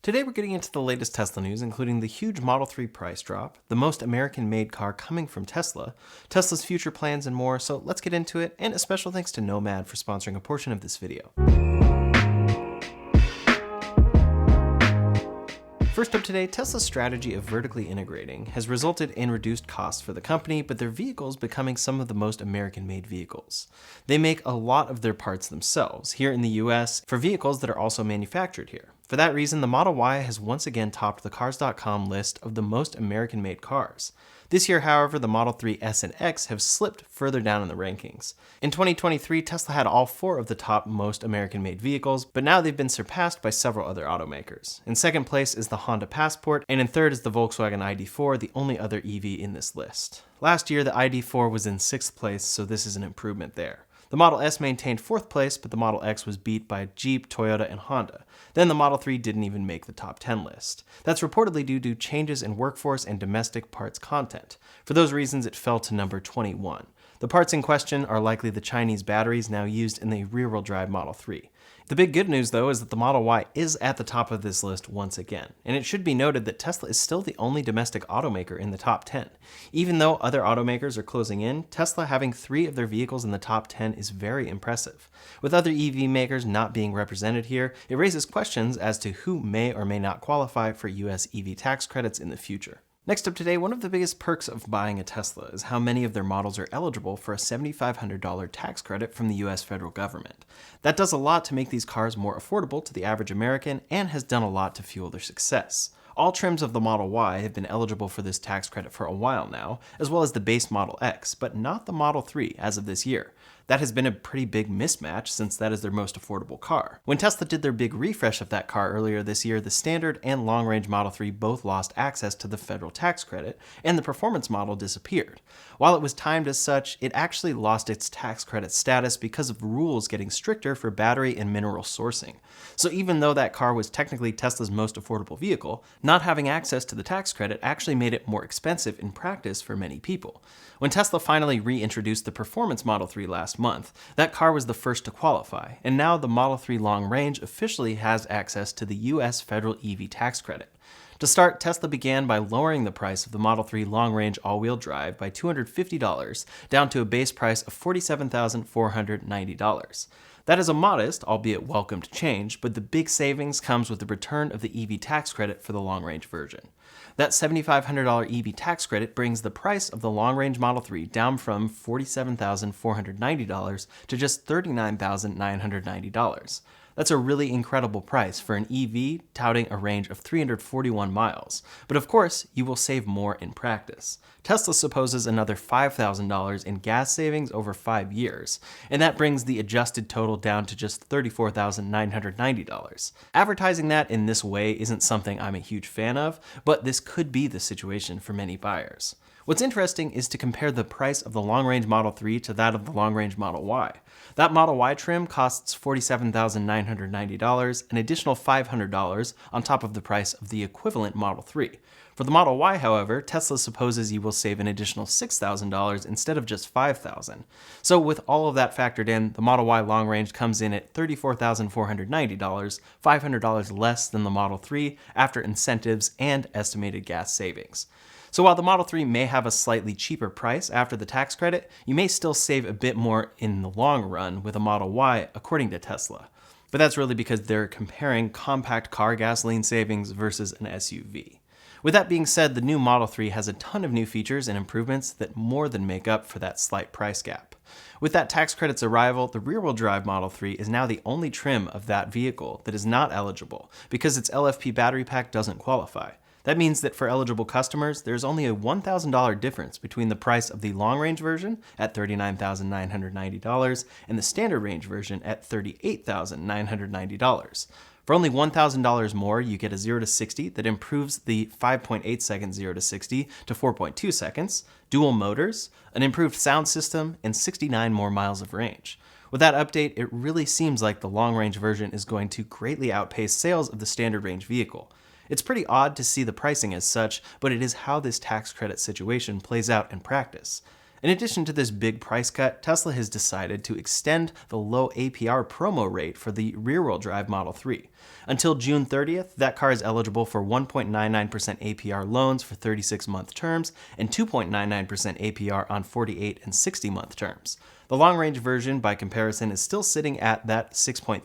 Today we're getting into the latest Tesla news, including the huge Model 3 price drop, the most American-made car coming from Tesla, Tesla's future plans, and more, so let's get into it, and a special thanks to Nomad for sponsoring a portion of this video. First up today, Tesla's strategy of vertically integrating has resulted in reduced costs for the company, but their vehicles becoming some of the most American-made vehicles. They make a lot of their parts themselves here in the US for vehicles that are also manufactured here. For that reason, the Model Y has once again topped the Cars.com list of the most American-made cars. This year, however, the Model 3 S and X have slipped further down in the rankings. In 2023, Tesla had all 4 of the top most American-made vehicles, but now they've been surpassed by several other automakers. In second place is the Honda Passport, and in third is the Volkswagen ID.4, the only other EV in this list. Last year, the ID.4 was in 6th place, so this is an improvement there. The Model S maintained 4th place, but the Model X was beat by Jeep, Toyota, and Honda. Then the Model 3 didn't even make the top 10 list. That's reportedly due to changes in workforce and domestic parts content. For those reasons, it fell to number 21. The parts in question are likely the Chinese batteries now used in the rear-wheel drive Model 3. The big good news, though, is that the Model Y is at the top of this list once again, and it should be noted that Tesla is still the only domestic automaker in the top 10. Even though other automakers are closing in, Tesla having 3 of their vehicles in the top 10 is very impressive. With other EV makers not being represented here, it raises questions as to who may or may not qualify for US EV tax credits in the future. Next up today, one of the biggest perks of buying a Tesla is how many of their models are eligible for a $7,500 tax credit from the US federal government. That does a lot to make these cars more affordable to the average American and has done a lot to fuel their success. All trims of the Model Y have been eligible for this tax credit for a while now, as well as the base Model X, but not the Model 3 as of this year. That has been a pretty big mismatch since that is their most affordable car. When Tesla did their big refresh of that car earlier this year, the standard and long-range Model 3 both lost access to the federal tax credit, and the performance model disappeared. While it was timed as such, it actually lost its tax credit status because of rules getting stricter for battery and mineral sourcing. So even though that car was technically Tesla's most affordable vehicle, not having access to the tax credit actually made it more expensive in practice for many people. When Tesla finally reintroduced the performance Model 3 last month, that car was the first to qualify, and now the Model 3 long range officially has access to the US federal EV tax credit. To start, Tesla began by lowering the price of the Model 3 long-range all-wheel drive by $250 down to a base price of $47,490. That is a modest, albeit welcomed change, but the big savings comes with the return of the EV tax credit for the long-range version. That $7,500 EV tax credit brings the price of the long-range Model 3 down from $47,490 to just $39,990. That's a really incredible price for an EV touting a range of 341 miles, but of course, you will save more in practice. Tesla supposes another $5,000 in gas savings over 5 years, and that brings the adjusted total down to just $34,990. Advertising that in this way isn't something I'm a huge fan of, but this could be the situation for many buyers. What's interesting is to compare the price of the long-range Model 3 to that of the long-range Model Y. That Model Y trim costs $47,990, an additional $500 on top of the price of the equivalent Model 3. For the Model Y, however, Tesla supposes you will save an additional $6,000 instead of just $5,000. So with all of that factored in, the Model Y long range comes in at $34,490, $500 less than the Model 3 after incentives and estimated gas savings. So while the Model 3 may have a slightly cheaper price after the tax credit, you may still save a bit more in the long run with a Model Y, according to Tesla. But that's really because they're comparing compact car gasoline savings versus an SUV. With that being said, the new Model 3 has a ton of new features and improvements that more than make up for that slight price gap. With that tax credit's arrival, the rear-wheel drive Model 3 is now the only trim of that vehicle that is not eligible because its LFP battery pack doesn't qualify. That means that for eligible customers, there's only a $1,000 difference between the price of the long-range version at $39,990 and the standard range version at $38,990. For only $1,000 more, you get a 0 to 60 that improves the 5.8 second 0 to 60 to 4.2 seconds, dual motors, an improved sound system, and 69 more miles of range. With that update, it really seems like the long-range version is going to greatly outpace sales of the standard range vehicle. It's pretty odd to see the pricing as such, but it is how this tax credit situation plays out in practice. In addition to this big price cut, Tesla has decided to extend the low APR promo rate for the rear-wheel drive Model 3. Until June 30th, that car is eligible for 1.99% APR loans for 36-month terms and 2.99% APR on 48 and 60-month terms. The long-range version, by comparison, is still sitting at that 6.39%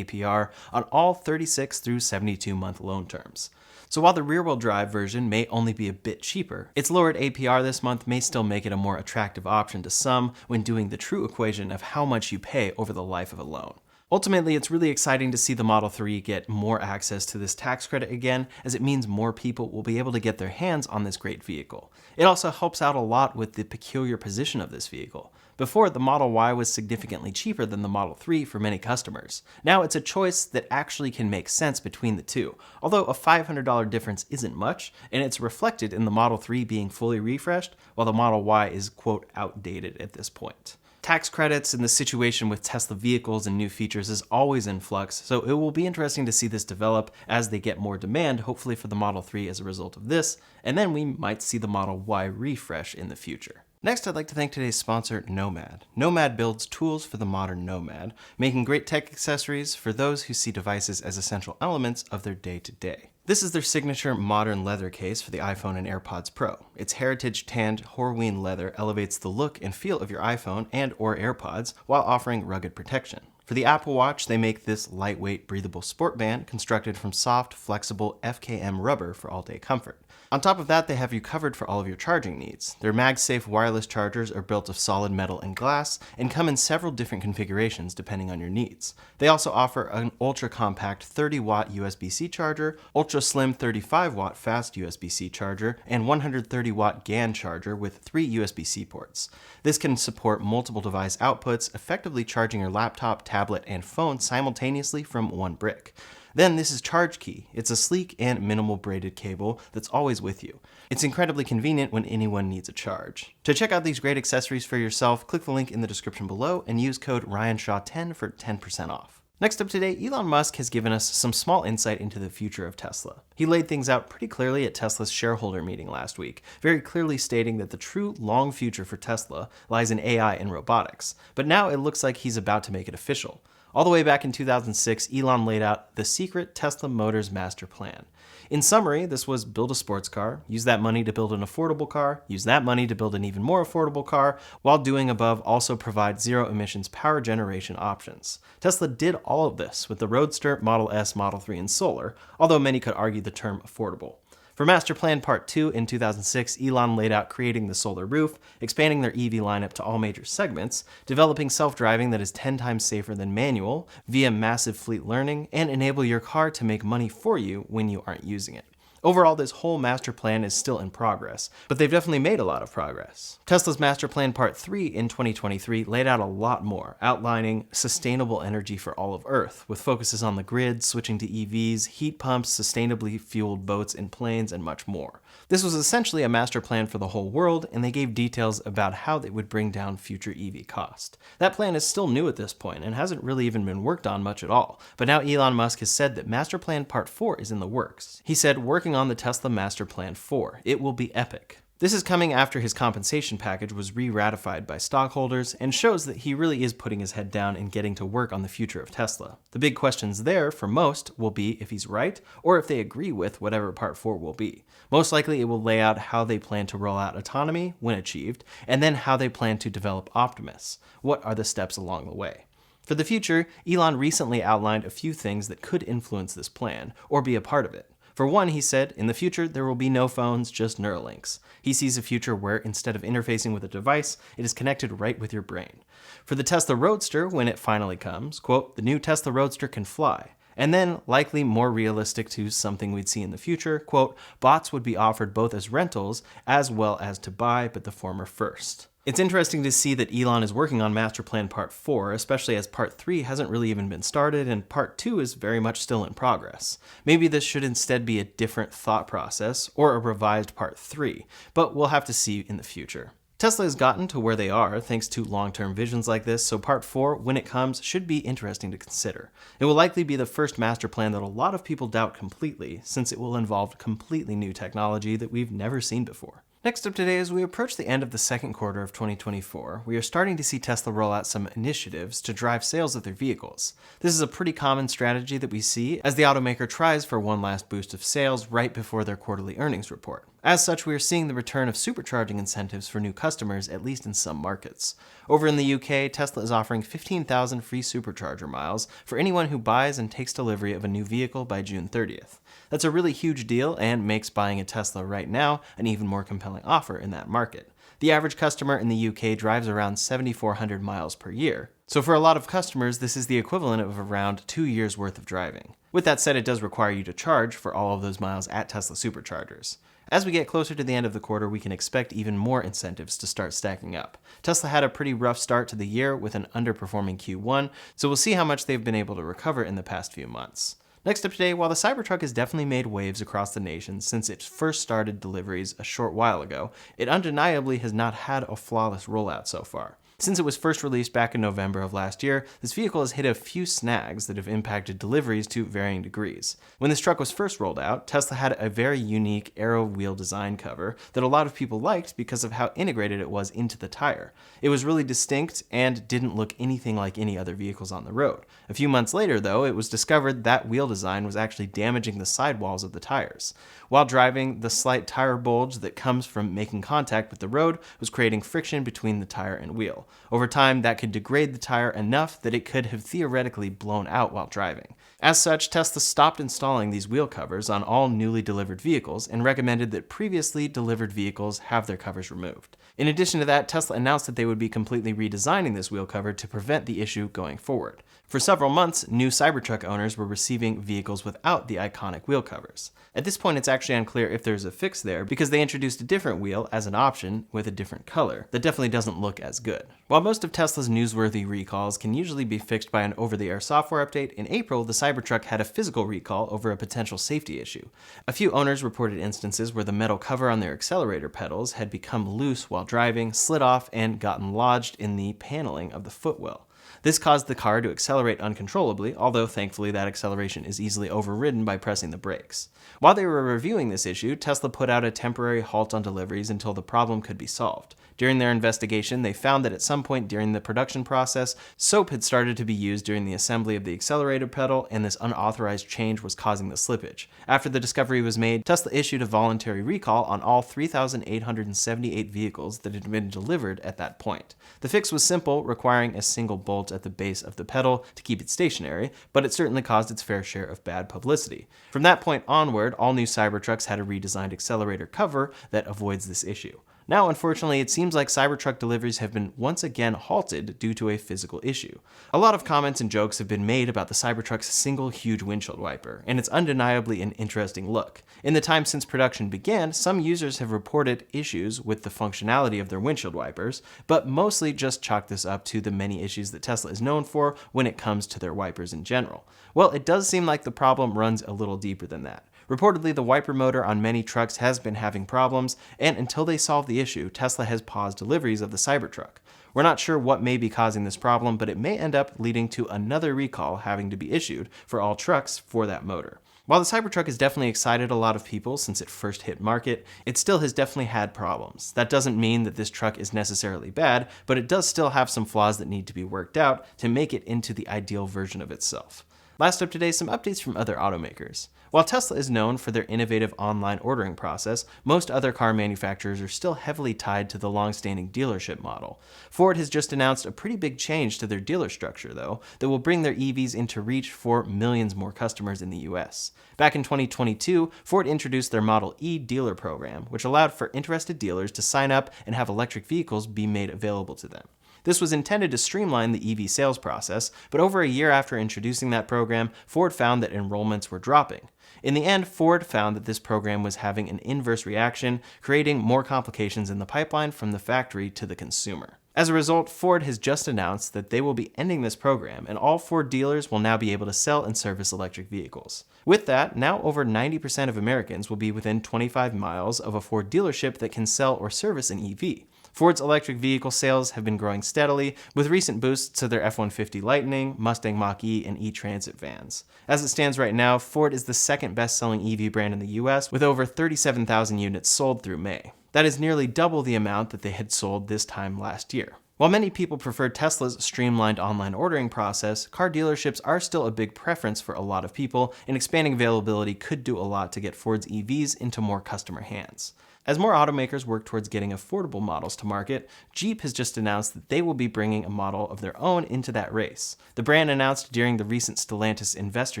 APR on all 36 through 72-month loan terms. So while the rear-wheel drive version may only be a bit cheaper, its lowered APR this month may still make it a more attractive option to some when doing the true equation of how much you pay over the life of a loan. Ultimately, it's really exciting to see the Model 3 get more access to this tax credit again, as it means more people will be able to get their hands on this great vehicle. It also helps out a lot with the peculiar position of this vehicle. Before, the Model Y was significantly cheaper than the Model 3 for many customers. Now it's a choice that actually can make sense between the two, although a $500 difference isn't much, and it's reflected in the Model 3 being fully refreshed, while the Model Y is, quote, outdated at this point. Tax credits and the situation with Tesla vehicles and new features is always in flux, so it will be interesting to see this develop as they get more demand, hopefully for the Model 3 as a result of this, and then we might see the Model Y refresh in the future. Next, I'd like to thank today's sponsor, Nomad. Nomad builds tools for the modern nomad, making great tech accessories for those who see devices as essential elements of their day-to-day. This is their signature modern leather case for the iPhone and AirPods Pro. Its heritage tanned Horween leather elevates the look and feel of your iPhone and or AirPods while offering rugged protection. For the Apple Watch, they make this lightweight, breathable sport band constructed from soft, flexible FKM rubber for all-day comfort. On top of that, they have you covered for all of your charging needs. Their MagSafe wireless chargers are built of solid metal and glass and come in several different configurations depending on your needs. They also offer an ultra-compact 30-watt USB-C charger, ultra-slim 35-watt fast USB-C charger, and 130-watt GAN charger with 3 USB-C ports. This can support multiple device outputs, effectively charging your laptop, tablet, and phone simultaneously from one brick. Then this is ChargeKey. It's a sleek and minimal braided cable that's always with you. It's incredibly convenient when anyone needs a charge. To check out these great accessories for yourself, click the link in the description below and use code RyanShaw10 for 10% off. Next up today, Elon Musk has given us some small insight into the future of Tesla. He laid things out pretty clearly at Tesla's shareholder meeting last week, very clearly stating that the true long future for Tesla lies in AI and robotics. But now it looks like he's about to make it official. All the way back in 2006, Elon laid out the secret Tesla Motors master plan. In summary, this was build a sports car, use that money to build an affordable car, use that money to build an even more affordable car, while doing above also provide zero emissions power generation options. Tesla did all of this with the Roadster, Model S, Model 3, and Solar, although many could argue the term affordable. For Master Plan Part 2 in 2006, Elon laid out creating the Solar Roof, expanding their EV lineup to all major segments, developing self-driving that is 10 times safer than manual via massive fleet learning, and enable your car to make money for you when you aren't using it. Overall, this whole master plan is still in progress, but they've definitely made a lot of progress. Tesla's Master Plan Part 3 in 2023 laid out a lot more, outlining sustainable energy for all of Earth, with focuses on the grid, switching to EVs, heat pumps, sustainably fueled boats and planes, and much more. This was essentially a master plan for the whole world, and they gave details about how they would bring down future EV cost. That plan is still new at this point and hasn't really even been worked on much at all, but now Elon Musk has said that Master Plan Part 4 is in the works. He said, working on the Tesla Master Plan 4. It will be epic. This is coming after his compensation package was re-ratified by stockholders and shows that he really is putting his head down and getting to work on the future of Tesla. The big questions there for most will be if he's right or if they agree with whatever Part 4 will be. Most likely it will lay out how they plan to roll out autonomy when achieved, and then how they plan to develop Optimus. What are the steps along the way? For the future, Elon recently outlined a few things that could influence this plan or be a part of it. For one, he said, in the future, there will be no phones, just Neuralinks. He sees a future where instead of interfacing with a device, it is connected right with your brain. For the Tesla Roadster, when it finally comes, quote, the new Tesla Roadster can fly. And then, likely more realistic to something we'd see in the future, quote, bots would be offered both as rentals as well as to buy, but the former first. It's interesting to see that Elon is working on Master Plan Part 4, especially as Part 3 hasn't really even been started and Part 2 is very much still in progress. Maybe this should instead be a different thought process or a revised Part 3, but we'll have to see in the future. Tesla has gotten to where they are thanks to long-term visions like this, so Part 4, when it comes, should be interesting to consider. It will likely be the first master plan that a lot of people doubt completely, since it will involve completely new technology that we've never seen before. Next up today, as we approach the end of the second quarter of 2024, we are starting to see Tesla roll out some initiatives to drive sales of their vehicles. This is a pretty common strategy that we see as the automaker tries for one last boost of sales right before their quarterly earnings report. As such, we are seeing the return of supercharging incentives for new customers, at least in some markets. Over in the UK, Tesla is offering 15,000 free supercharger miles for anyone who buys and takes delivery of a new vehicle by June 30th. That's a really huge deal and makes buying a Tesla right now an even more compelling offer in that market. The average customer in the UK drives around 7,400 miles per year. So for a lot of customers, this is the equivalent of around 2 years worth of driving. With that said, it does require you to charge for all of those miles at Tesla superchargers. As we get closer to the end of the quarter, we can expect even more incentives to start stacking up. Tesla had a pretty rough start to the year with an underperforming Q1, so we'll see how much they've been able to recover in the past few months. Next up today, while the Cybertruck has definitely made waves across the nation since it first started deliveries a short while ago, it undeniably has not had a flawless rollout so far. Since it was first released back in November of last year, this vehicle has hit a few snags that have impacted deliveries to varying degrees. When this truck was first rolled out, Tesla had a very unique aero wheel design cover that a lot of people liked because of how integrated it was into the tire. It was really distinct and didn't look anything like any other vehicles on the road. A few months later, though, it was discovered that wheel design was actually damaging the sidewalls of the tires. While driving, the slight tire bulge that comes from making contact with the road was creating friction between the tire and wheel. Over time, that could degrade the tire enough that it could have theoretically blown out while driving. As such, Tesla stopped installing these wheel covers on all newly delivered vehicles and recommended that previously delivered vehicles have their covers removed. In addition to that, Tesla announced that they would be completely redesigning this wheel cover to prevent the issue going forward. For several months, new Cybertruck owners were receiving vehicles without the iconic wheel covers. At this point, it's actually unclear if there's a fix there because they introduced a different wheel as an option with a different color that definitely doesn't look as good. While most of Tesla's newsworthy recalls can usually be fixed by an over-the-air software update, in April, the Cybertruck had a physical recall over a potential safety issue. A few owners reported instances where the metal cover on their accelerator pedals had become loose while driving, slid off, and gotten lodged in the paneling of the footwell. This caused the car to accelerate uncontrollably, although thankfully that acceleration is easily overridden by pressing the brakes. While they were reviewing this issue, Tesla put out a temporary halt on deliveries until the problem could be solved. During their investigation, they found that at some point during the production process, soap had started to be used during the assembly of the accelerator pedal, and this unauthorized change was causing the slippage. After the discovery was made, Tesla issued a voluntary recall on all 3,878 vehicles that had been delivered at that point. The fix was simple, requiring a single bolt at the base of the pedal to keep it stationary, but it certainly caused its fair share of bad publicity. From that point onward, all new Cybertrucks had a redesigned accelerator cover that avoids this issue. Now, unfortunately, it seems like Cybertruck deliveries have been once again halted due to a physical issue. A lot of comments and jokes have been made about the Cybertruck's single huge windshield wiper, and it's undeniably an interesting look. In the time since production began, some users have reported issues with the functionality of their windshield wipers, but mostly just chalk this up to the many issues that Tesla is known for when it comes to their wipers in general. Well, it does seem like the problem runs a little deeper than that. Reportedly, the wiper motor on many trucks has been having problems, and until they solve the issue, Tesla has paused deliveries of the Cybertruck. We're not sure what may be causing this problem, but it may end up leading to another recall having to be issued for all trucks for that motor. While the Cybertruck has definitely excited a lot of people since it first hit market, it still has definitely had problems. That doesn't mean that this truck is necessarily bad, but it does still have some flaws that need to be worked out to make it into the ideal version of itself. Last up today, some updates from other automakers. While Tesla is known for their innovative online ordering process, most other car manufacturers are still heavily tied to the long-standing dealership model. Ford has just announced a pretty big change to their dealer structure, though, that will bring their EVs into reach for millions more customers in the US. Back in 2022, Ford introduced their Model E dealer program, which allowed for interested dealers to sign up and have electric vehicles be made available to them. This was intended to streamline the EV sales process, but over a year after introducing that program, Ford found that enrollments were dropping. In the end, Ford found that this program was having an inverse reaction, creating more complications in the pipeline from the factory to the consumer. As a result, Ford has just announced that they will be ending this program, and all Ford dealers will now be able to sell and service electric vehicles. With that, now over 90% of Americans will be within 25 miles of a Ford dealership that can sell or service an EV. Ford's electric vehicle sales have been growing steadily, with recent boosts to their F-150 Lightning, Mustang Mach-E, and E-Transit vans. As it stands right now, Ford is the second best-selling EV brand in the US, with over 37,000 units sold through May. That is nearly double the amount that they had sold this time last year. While many people prefer Tesla's streamlined online ordering process, car dealerships are still a big preference for a lot of people, and expanding availability could do a lot to get Ford's EVs into more customer hands. As more automakers work towards getting affordable models to market, Jeep has just announced that they will be bringing a model of their own into that race. The brand announced during the recent Stellantis Investor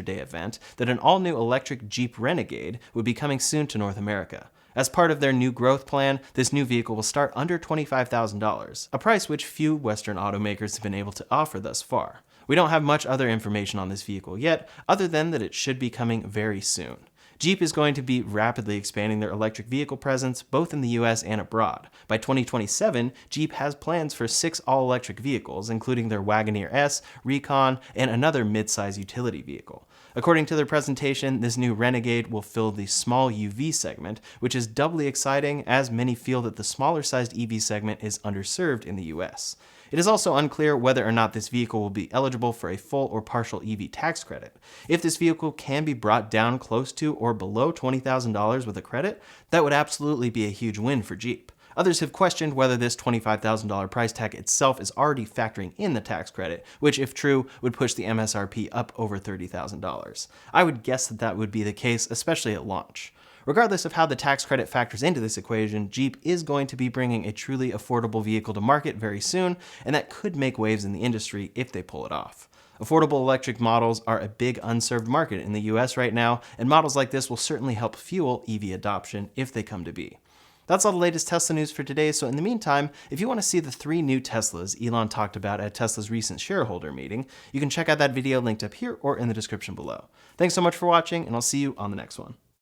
Day event that an all-new electric Jeep Renegade would be coming soon to North America. As part of their new growth plan, this new vehicle will start under $25,000, a price which few Western automakers have been able to offer thus far. We don't have much other information on this vehicle yet, other than that it should be coming very soon. Jeep is going to be rapidly expanding their electric vehicle presence both in the US and abroad. By 2027, Jeep has plans for 6 all-electric vehicles, including their Wagoneer S, Recon, and another mid-size utility vehicle. According to their presentation, this new Renegade will fill the small UV segment, which is doubly exciting as many feel that the smaller-sized EV segment is underserved in the US. It is also unclear whether or not this vehicle will be eligible for a full or partial EV tax credit. If this vehicle can be brought down close to or below $20,000 with a credit, that would absolutely be a huge win for Jeep. Others have questioned whether this $25,000 price tag itself is already factoring in the tax credit, which, if true, would push the MSRP up over $30,000. I would guess that that would be the case, especially at launch. Regardless of how the tax credit factors into this equation, Jeep is going to be bringing a truly affordable vehicle to market very soon, and that could make waves in the industry if they pull it off. Affordable electric models are a big unserved market in the US right now, and models like this will certainly help fuel EV adoption if they come to be. That's all the latest Tesla news for today, so in the meantime, if you want to see the 3 new Teslas Elon talked about at Tesla's recent shareholder meeting, you can check out that video linked up here or in the description below. Thanks so much for watching, and I'll see you on the next one.